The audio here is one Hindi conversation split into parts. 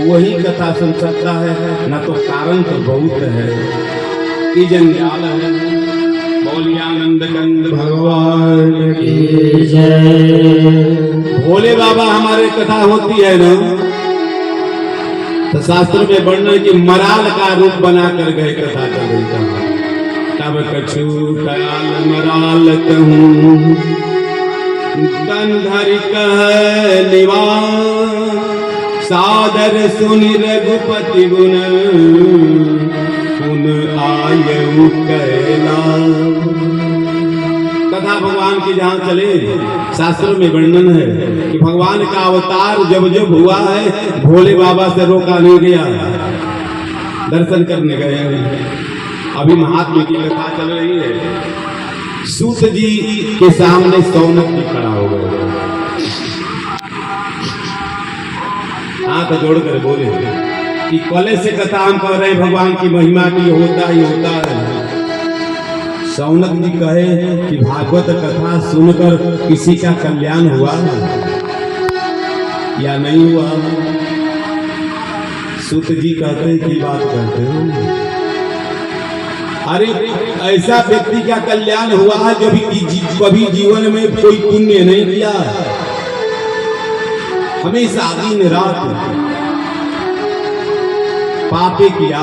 वही कथा सुन सकता है, न तो कारण तो बहुत है। ई जंजाल है। बोलिए आनंद कंद भगवान की जय। भोले बाबा हमारे कथा होती है ना, तो शास्त्र में वर्णन की मराल का रूप बना कर गए कथा कर रही था। तब कछु कयाल मराल कहूँ, गंधर कह निवास, सादर सुनि रघुपति गुण, पुन आयु कैलास। कथा भगवान की जहाँ चले, शास्त्रों में वर्णन है कि भगवान का अवतार जब जब हुआ है, भोले बाबा से रोका नहीं गया, दर्शन करने गए। अभी महात्मा की कथा चल रही है। सूत जी के सामने सौनक जी खड़ा हो गए, हाथ जोड़ कर बोले कि कले से कथा हम कर रहे हैं भगवान की महिमा की, होता ही होता है। सौनक जी कहे कि भागवत कथा सुनकर किसी का कल्याण हुआ या नहीं हुआ? सूत जी कहते हैं की बात करते हैं, अरे ऐसा व्यक्ति का कल्याण हुआ है जो कभी जीवन में कोई पुण्य नहीं किया, हमेशा दिन रात पापे किया,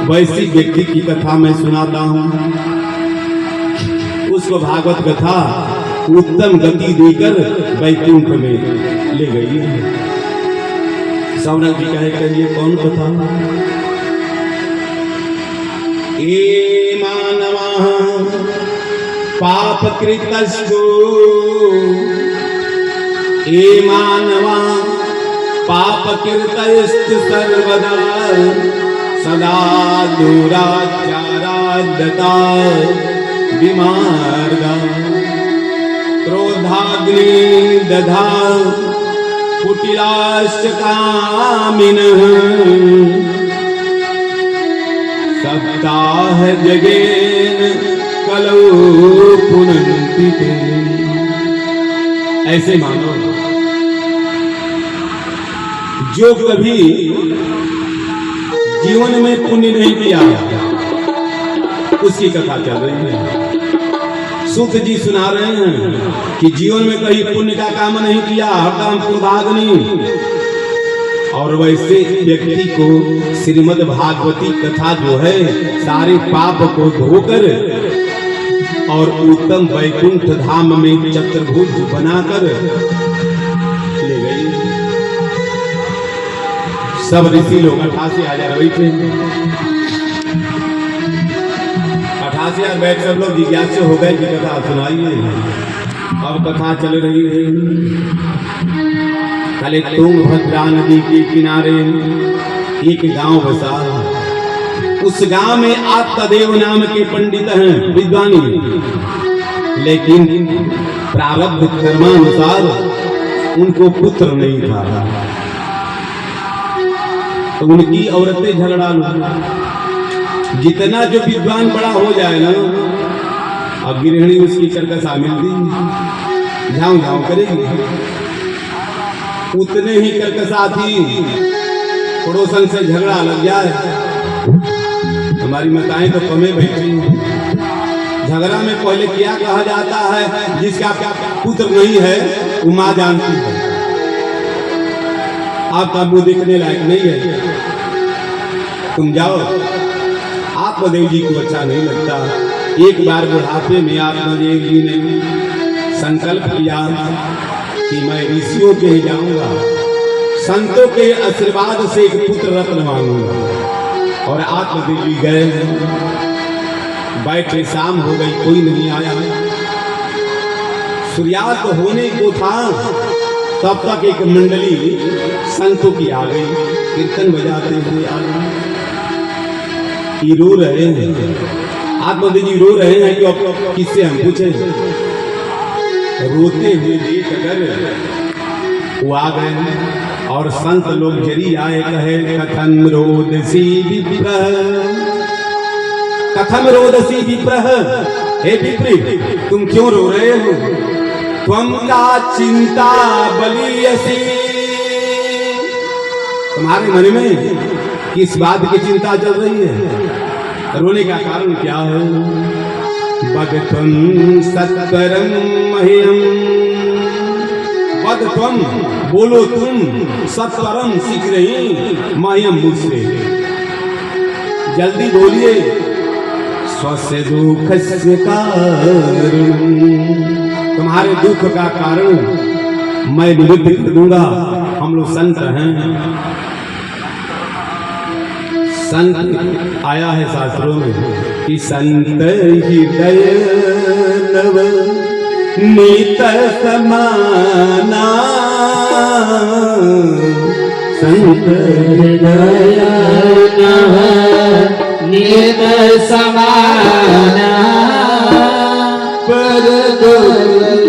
वैसी व्यक्ति की कथा मैं सुनाता हूं। उसको भागवत कथा उत्तम गति देकर वैकुंठ में ले गई। सौनक जी कहे कौन कथा? ए मानवा पाप कृतस्तु, ए मानवा पाप कृतस्तु सर्वदा, सदा दुराचारादता विमार्गा, क्रोधाग्नि दधा कुटिलाश्च कामिनः, सप्ताह जगेन कलौ पुनन्ति ते। ऐसे मानो जो कभी जीवन में पुण्य नहीं किया, उसकी कथा चल रही है। सूत जी सुना रहे हैं कि जीवन में कहीं पुण्य का काम नहीं किया, हरदम क्रोधाग्नि, और वैसे व्यक्ति को श्रीमद् भागवती कथा जो है सारे पाप को धोकर और उत्तम वैकुंठ धाम में चतुर्भुज बनाकर ले गई। सब ऋषि लोग 88,000 बैठे, 88,000 बैठ कर लोग जिज्ञासु हो गए कि कथा सुनाइए। अब कथा चल रही है। कल तुंगभद्रा नदी के किनारे एक गांव बसा। उस गांव में आत्मदेव नाम के पंडित हैं, विद्वानी, लेकिन प्रारब्ध कर्मानुसार उनको पुत्र नहीं था, तो उनकी औरतें झगड़ा लो। जितना जो विद्वान बड़ा हो जाए ना, अब गृहिणी उसकी कर्कशा मिलती, झाऊ झाऊ करेगी। उतने ही कर्कशा थी, पड़ोसन से झगड़ा लग जाए। हमारी माताएं तो कमे बैठी। झगड़ा में पहले क्या कहा जाता है? जिसका पुत्र नहीं है वो माँ जानती है, आपका मुंह दिखने लायक नहीं है, तुम जाओ। आत्मदेव जी को अच्छा नहीं लगता। एक बार बुढ़ापे में आत्मदेव जी ने संकल्प किया कि मैं ऋषियों के ही जाऊंगा, संतों के आशीर्वाद से एक पुत्र रत्न मांगूंगा। और आत्मदेव जी गए, बैठे, शाम हो गई, कोई नहीं आया। सूर्यास्त होने को था, तब तक एक मंडली संतों की आ गई, कीर्तन बजाते हुए आ गई। रो रहे हैं, आत्मदेव जी रो रहे हैं कि अब किससे हम पूछे। रोते हुए देख कर वो आ गए और संत लोग जरी आए, कहे कथम रोदसी विप्रः, कथम रोदसी विप्रः, हे विप्र तुम क्यों रो रहे हो? त्वं का चिंता बलियसी तुम्हारे मन में किस बात की चिंता चल रही है? रोने का कारण क्या है? बदत्वं सत्वरं मह्यं, बदत्वं बोलो तुम, सत्वरं शीघ्र ही, मह्यं मुझसे, जल्दी बोलिए। स्वस्य दुःखस्य कारणं, तुम्हारे दुख का कारण मैं निवृत्त कर दूंगा। हम लोग संत हैं, संत आया है शास्त्रों में कि संत हृदय नव नीत समाना, संत हृदय नव नीत समाना, पर दुर्लभ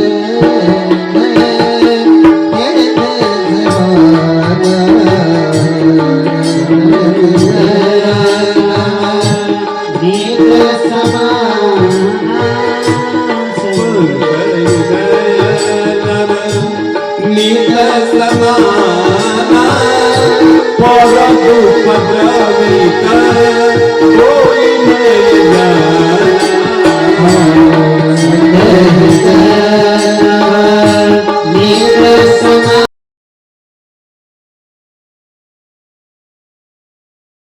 कोई नहीं जाना।